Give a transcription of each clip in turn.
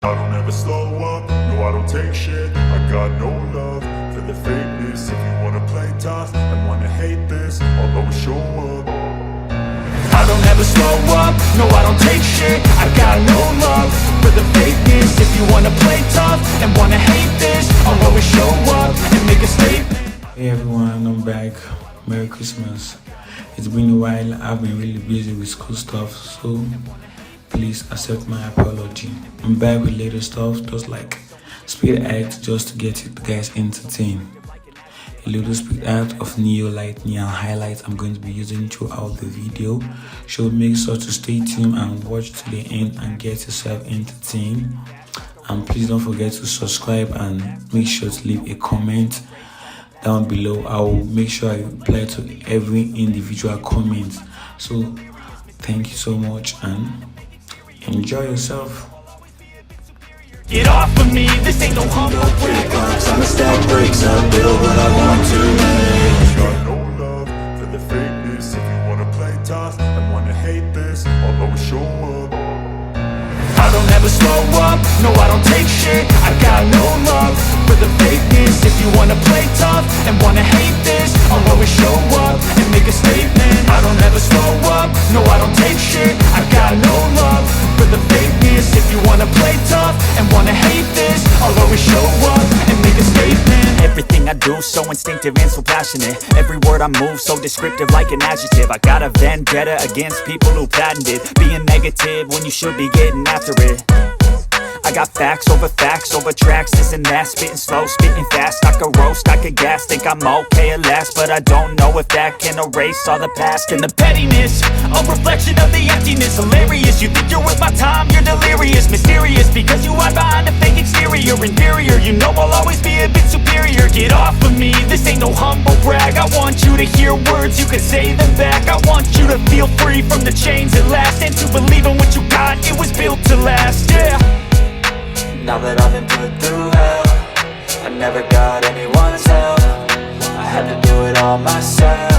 I don't ever slow up, no I don't take shit. I got no love for the fakeness. If you wanna play tough and wanna hate this, I'll always show up. I don't ever slow up, no I don't take shit. I got no love for the fakeness. If you wanna play tough and wanna hate this, I'll always show up and make a statement. Hey everyone, I'm back. Merry Christmas. It's been a while. I've been really busy with school stuff, so please accept my apology. I'm back with later stuff, just like speed act, just to get you guys entertained. A little speed act of neon highlights I'm going to be using throughout the video, so make sure to stay tuned and watch to the end and get yourself entertained. And please don't forget to subscribe and make sure to leave a comment down below. I will make sure I reply to every individual comment. So thank you so much and enjoy yourself. Get off of me, this ain't no humble break. I'ma stack bricks up, build what I want to make. Got no love for the fakeness. If you wanna play tough and wanna hate this, I'll always show up. I don't ever slow up, no I don't take shit. I got no love for the fakeness. If you wanna play tough and wanna hate this, I'll always show up and make a statement. I don't ever slow up, no I don't take shit. I got no love for the fakeness. If you wanna play tough and wanna hate this, I'll always show up and make a statement. Everything I do so instinctive and so passionate. Every word I move so descriptive like an adjective. I got a vendetta against people who patented being negative when you should be getting after it. I got facts over tracks, this and that. Spitting slow, spitting fast, I could roast, I could gas. Think I'm okay at last, but I don't know if that can erase all the past. And the pettiness, a reflection of the emptiness. Hilarious, you think you're with my time, you're delirious. Mysterious, because you hide behind a fake exterior. Inferior, you know I'll always be a bit superior. Get off of me, this ain't no humble brag. I want you to hear words, you can say them back. I want you to feel free from the chains at last, and to believe in what you got, it was built to last, yeah. Now that I've been put through hell, I never got anyone's help. I had to do it all myself.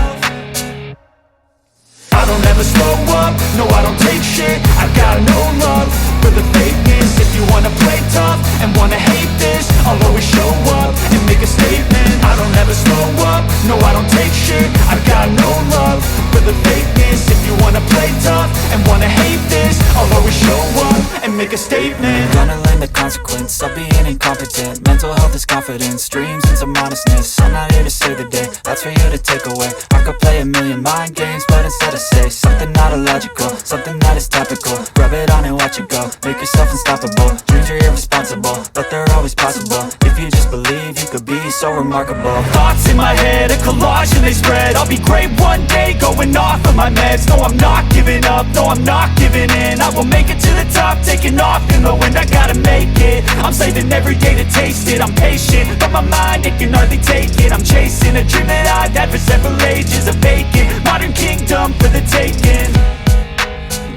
I don't ever slow up, no I don't take shit. I got no love for the fakeness. If you wanna play tough and wanna hate this, I'll always show up and make a statement. I don't ever slow up, no I don't take shit. I got no love for the fakeness. If you wanna play tough and wanna hate this, I'll always show up and make a statement. Gonna learn the consequence of being incompetent. Mental health is confidence, dreams and some honestness. I'm not here to save the day, that's for you to take away. I could play a million mind games, but instead I say something not illogical, something that is topical. Rub it on and watch it go, make yourself unstoppable. Dreams are irresponsible, but they're always possible. If you just believe, you could be so remarkable. Thoughts in my head, a collage and they spread. I'll be great one day, going off of my meds. No, I'm not giving up, no, I'm not giving in. I will make it to the top, taking off in the wind. I gotta make it, I'm saving every day to taste it. I'm patient, but my mind, it can hardly take it. I'm chasing a dream that I've had for several ages. A vacant, modern kingdom for the taking.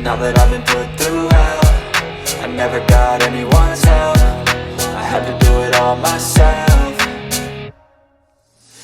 Now that I've been put through hell, I never got anyone's help. I had to do it all myself.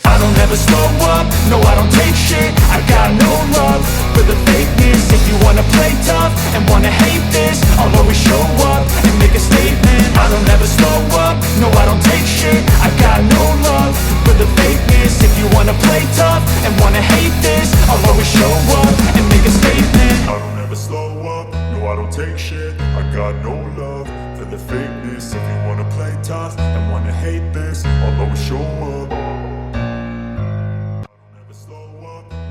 I don't ever slow up, no I don't take shit. I got no love for the fakeness. If you wanna play tough and wanna hate this, I'll always show up and make a statement. I don't ever slow up, no I don't take shit. I got no love for the fakeness. If you wanna play tough and wanna hate this, I'll always show up and make a statement. I don't ever slow up, no I don't take shit. I got no love for the fakeness. If you wanna play tough and wanna hate this, I'll always show up.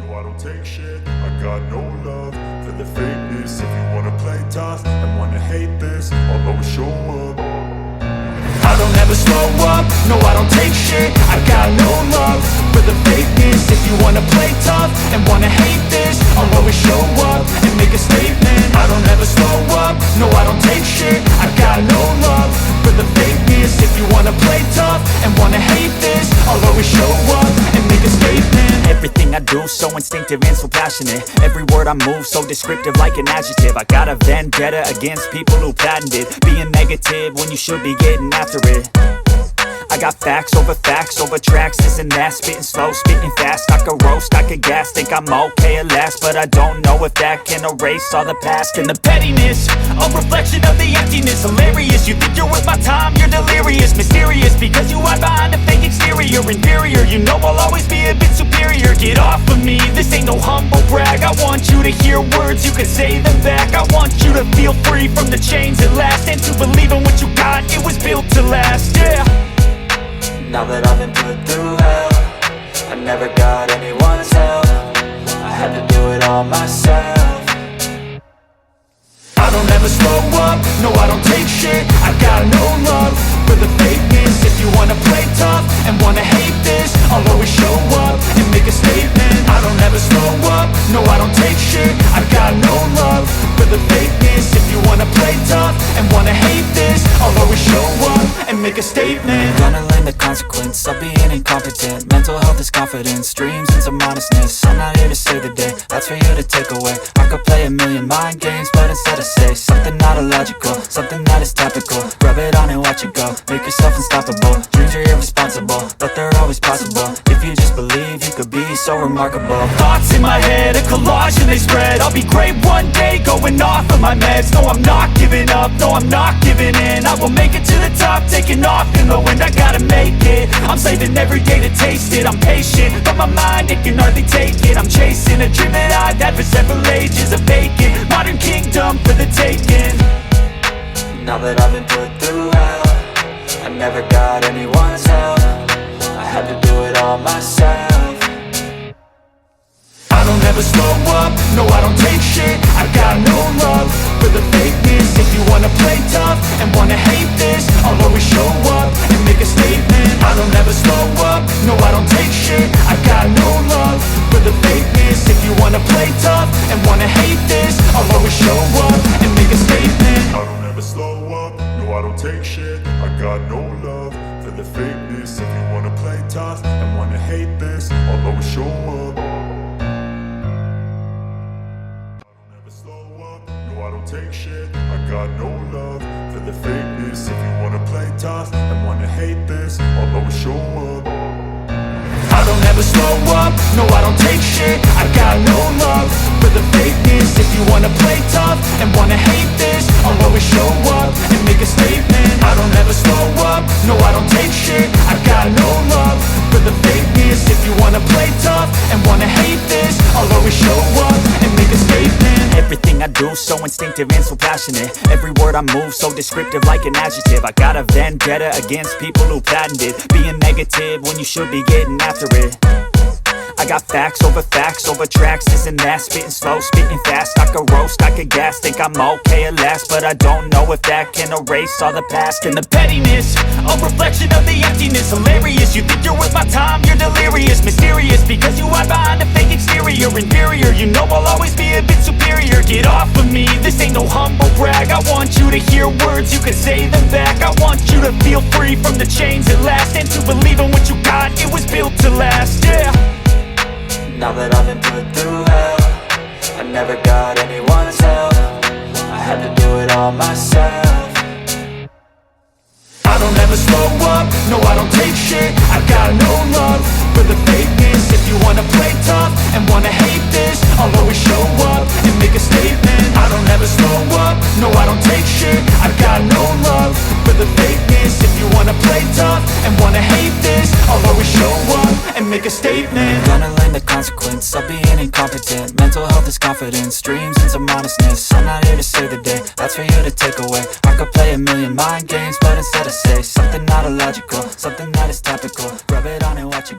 I don't take shit, I got no love for the fakeness. If you wanna play tough and wanna hate this, I'll always show up. I don't ever slow up, no I don't take shit. I got no love for the fakeness. If you wanna play tough and wanna hate this, I'll always show up and make a statement. I don't ever slow up, no I don't take shit. I got no love for the fakeness. If you wanna play tough and wanna hate this, I'll always show up and make a statement. Everything I do so instinctive and so passionate. Every word I move so descriptive like an adjective. I got a vendetta against people who patented being negative when you should be getting after it. I got facts over tracks, this and that. Spitting slow, spitting fast. I could roast, I could gas. Think I'm okay at last, but I don't know if that can erase all the past. And the pettiness, a reflection of the emptiness. Hilarious, you think you're worth my time, you're delirious. Mysterious, because you hide behind a fake exterior. Inferior, you know I'll always be a bit superior. Get off of me, this ain't no humble brag. I want you to hear words, you can say them back. I want you to feel free from the chains at last, and to believe in what you got, it was built to last, yeah. Now that I've been put through hell, I never got anyone's help. I had to do it all myself. I don't ever slow up, no I don't take shit. I got no love for the fakeness. If you wanna play tough and wanna hate this, I'll always show up and make a statement. I don't ever slow up, no I don't take shit. I got no love for the fakeness. If you wanna play tough and wanna hate this, I'll always show up and make a statement. Gonna learn the consequence of being incompetent. Mental health is confidence, dreams and some honestness. I'm not here to save the day, that's for you to take away. I could play a million mind games, but instead I say something not illogical, something that is topical. Rub it on and watch it go, make yourself unstoppable. Dreams are irresponsible, but they're always possible. If you just believe, you could be so remarkable. Thoughts in my head, a collage and they spread. I'll be great one day, going off of my meds. No, I'm not giving up, no, I'm not giving in. I will make it to the top, taking off in the wind. I gotta make it, I'm saving every day to taste it. I'm patient, but my mind, it can hardly take it. I'm chasing a dream that I've had for several ages. A vacant, modern kingdom for the taking. Now that I've been put through hell, I never got anyone's help. I had to do it all myself. I don't ever slow up, no I don't take shit. I got no love for the fakeness. If you wanna play tough and wanna hate this, I'll always show up and make a statement. I don't ever slow up, no I don't take shit. I got no love for the fakeness. If you wanna play tough and wanna hate this, I'll always show up and make a statement. I don't ever slow up, no I don't take shit. I got no love for the fakeness. If you wanna play tough and wanna hate this, I'll always show up. No, I don't take shit. I got no love for the fakeness. If you wanna play tough and wanna hate this, I'll always show up. I don't ever slow up, no I don't take shit. I got no love for the fakeness. If you wanna play tough and wanna hate this, I'll always show up and make a statement. I don't ever slow up, no I don't take shit. I got no love for the fakeness. If you wanna play tough and wanna hate this, I'll always show up and make a statement. Everything I do so instinctive and so passionate. Every word I move so descriptive like an adjective. I got a vendetta against people who patented being negative when you should be getting after it. I got facts over tracks, this and that. Spitting slow, spitting fast. I could roast, I could gas. Think I'm okay at last, but I don't know if that can erase all the past. And the pettiness, a reflection of the emptiness. Hilarious, you think you're worth my time, you're delirious. Mysterious, because you hide behind a fake exterior. Inferior, you know I'll always be a bit superior. Get off of me, this ain't no humble brag. I want you to hear words, you can say them back. I want you to feel free from the chains at last, and to believe in what you got, it was built to last, yeah. Now that I've been put through hell, I never got anyone's help. I had to do it all myself. I don't ever slow up, no I don't take shit. I got no love for the fakeness. If you wanna play tough and wanna hate this, I'll always show up and make a statement. I don't ever slow up, no I don't take shit. I got no love for the fakeness. If you wanna play tough and wanna hate this, I'll always show up and make a statement. Gonna learn the consequence of being incompetent. Mental health is confidence, dreams and some honestness. I'm not here to save the day, that's for you to take away. I could play a million mind games, but instead I say something not illogical, something that is topical. Rub it on and watch it